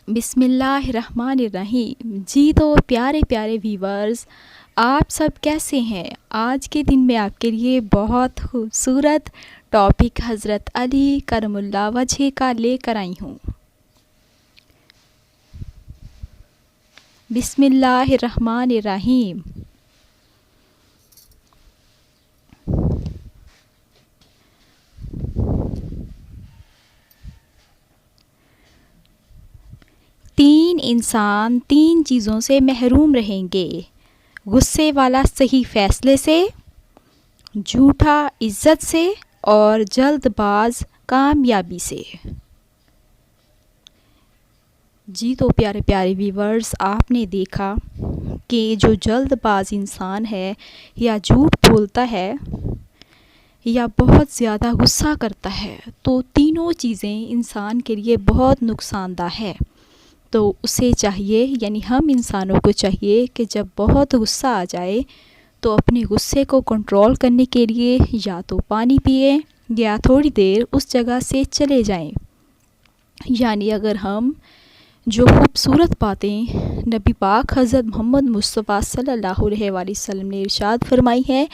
بسم اللہ الرحمن الرحیم. جی تو پیارے پیارے ویورز، آپ سب کیسے ہیں؟ آج کے دن میں آپ کے لیے بہت خوبصورت ٹاپک حضرت علی کرم اللہ وجہ کا لے کر آئی ہوں. بسم اللہ الرحمن الرحیم. تین انسان تین چیزوں سے محروم رہیں گے: غصے والا صحیح فیصلے سے، جھوٹا عزت سے، اور جلد باز کامیابی سے. جی تو پیارے پیارے ویورز، آپ نے دیکھا کہ جو جلد باز انسان ہے یا جھوٹ بولتا ہے یا بہت زیادہ غصہ کرتا ہے، تو تینوں چیزیں انسان کے لیے بہت نقصان دہ ہے. تو اسے چاہیے، یعنی ہم انسانوں کو چاہیے کہ جب بہت غصہ آ جائے تو اپنے غصے کو کنٹرول کرنے کے لیے یا تو پانی پئیں یا تھوڑی دیر اس جگہ سے چلے جائیں. یعنی اگر ہم جو خوبصورت باتیں نبی پاک حضرت محمد مصطفیٰ صلی اللہ علیہ وآلہ وسلم نے ارشاد فرمائی ہیں،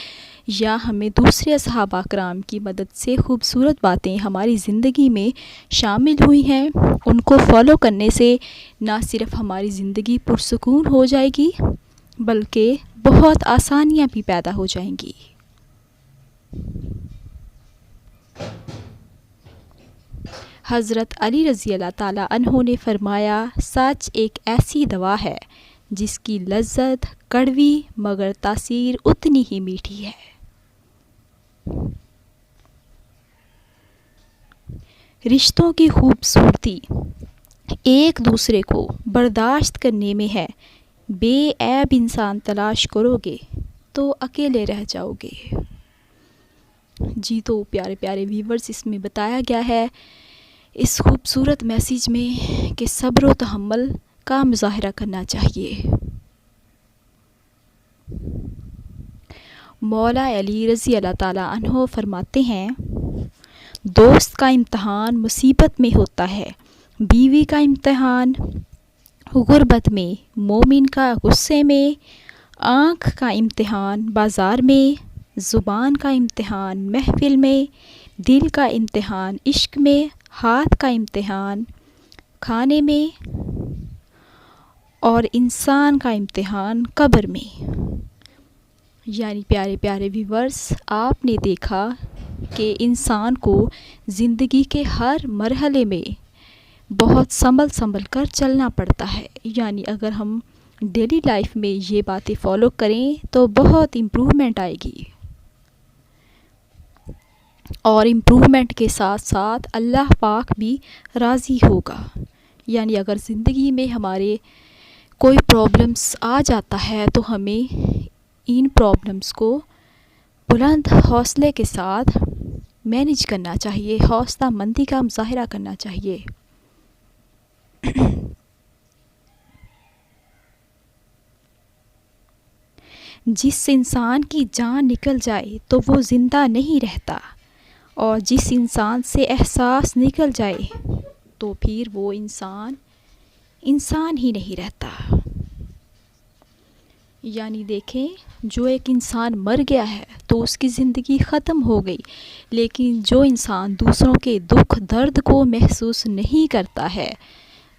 یا ہمیں دوسرے صحابہ کرام کی مدد سے خوبصورت باتیں ہماری زندگی میں شامل ہوئی ہیں، ان کو فالو کرنے سے نہ صرف ہماری زندگی پرسکون ہو جائے گی بلکہ بہت آسانیاں بھی پیدا ہو جائیں گی. حضرت علی رضی اللہ تعالیٰ عنہ نے فرمایا، سچ ایک ایسی دوا ہے جس کی لذت کڑوی مگر تاثیر اتنی ہی میٹھی ہے. رشتوں کی خوبصورتی ایک دوسرے کو برداشت کرنے میں ہے. بے عیب انسان تلاش کرو گے تو اکیلے رہ جاؤ گے. جی تو پیارے پیارے ویورز، اس میں بتایا گیا ہے اس خوبصورت میسیج میں کہ صبر و تحمل کا مظاہرہ کرنا چاہیے. مولا علی رضی اللہ تعالیٰ عنہ فرماتے ہیں، دوست کا امتحان مصیبت میں ہوتا ہے، بیوی کا امتحان غربت میں، مومن کا غصے میں، آنکھ کا امتحان بازار میں، زبان کا امتحان محفل میں، دل کا امتحان عشق میں، ہاتھ کا امتحان کھانے میں، اور انسان کا امتحان قبر میں. یعنی پیارے پیارے ویورز، آپ نے دیکھا کہ انسان کو زندگی کے ہر مرحلے میں بہت سنبھل کر چلنا پڑتا ہے. یعنی اگر ہم ڈیلی لائف میں یہ باتیں فالو کریں تو بہت امپرومنٹ آئے گی، اور امپرومنٹ کے ساتھ ساتھ اللہ پاک بھی راضی ہوگا. یعنی اگر زندگی میں ہمارے کوئی پرابلمس آ جاتا ہے تو ہمیں ان پرابلمس کو بلند حوصلے کے ساتھ مینیج کرنا چاہیے، حوصلہ مندی کا مظاہرہ کرنا چاہیے. جس انسان کی جان نکل جائے تو وہ زندہ نہیں رہتا، اور جس انسان سے احساس نکل جائے تو پھر وہ انسان ہی نہیں رہتا. یعنی دیکھیں، جو ایک انسان مر گیا ہے تو اس کی زندگی ختم ہو گئی، لیکن جو انسان دوسروں کے دکھ درد کو محسوس نہیں کرتا ہے،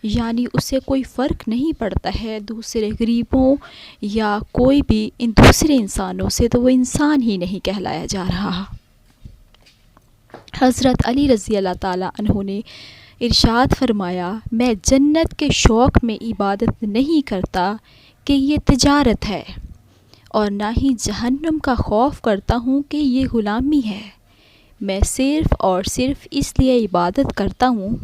یعنی اسے کوئی فرق نہیں پڑتا ہے دوسرے غریبوں یا کوئی بھی ان دوسرے انسانوں سے، تو وہ انسان ہی نہیں کہلایا جا رہا. حضرت علی رضی اللہ تعالیٰ عنہ نے ارشاد فرمایا، میں جنت کے شوق میں عبادت نہیں کرتا کہ یہ تجارت ہے، اور نہ ہی جہنم کا خوف کرتا ہوں کہ یہ غلامی ہے. میں صرف اور صرف اس لیے عبادت کرتا ہوں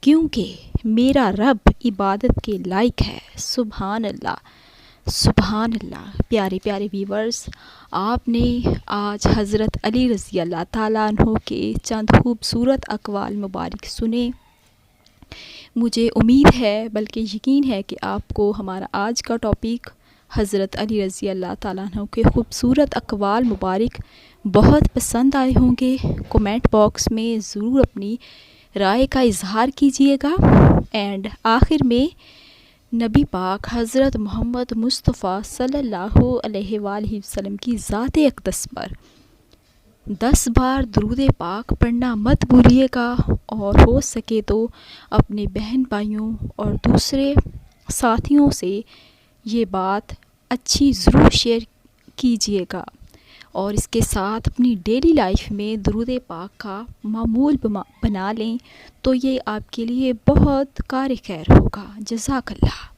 کیونکہ میرا رب عبادت کے لائق ہے. سبحان اللہ، سبحان اللہ. پیارے پیارے ویورز، آپ نے آج حضرت علی رضی اللہ تعالیٰ عنہ کے چند خوبصورت اقوال مبارک سنے. مجھے امید ہے بلکہ یقین ہے کہ آپ کو ہمارا آج کا ٹاپک حضرت علی رضی اللہ تعالیٰ عنہ کے خوبصورت اقوال مبارک بہت پسند آئے ہوں گے۔ کومنٹ باکس میں ضرور اپنی رائے کا اظہار کیجیے گا۔ اینڈ آخر میں نبی پاک حضرت محمد مصطفیٰ صلی اللہ علیہ وآلہ وسلم کی ذات اقدس پر 10 بار درود پاک پڑھنا مت بھولیے گا، اور ہو سکے تو اپنے بہن بھائیوں اور دوسرے ساتھیوں سے یہ بات اچھی ضرور شیئر کیجیے گا، اور اس کے ساتھ اپنی ڈیلی لائف میں درود پاک کا معمول بنا لیں تو یہ آپ کے لیے بہت کار خیر ہوگا۔ جزاک اللہ۔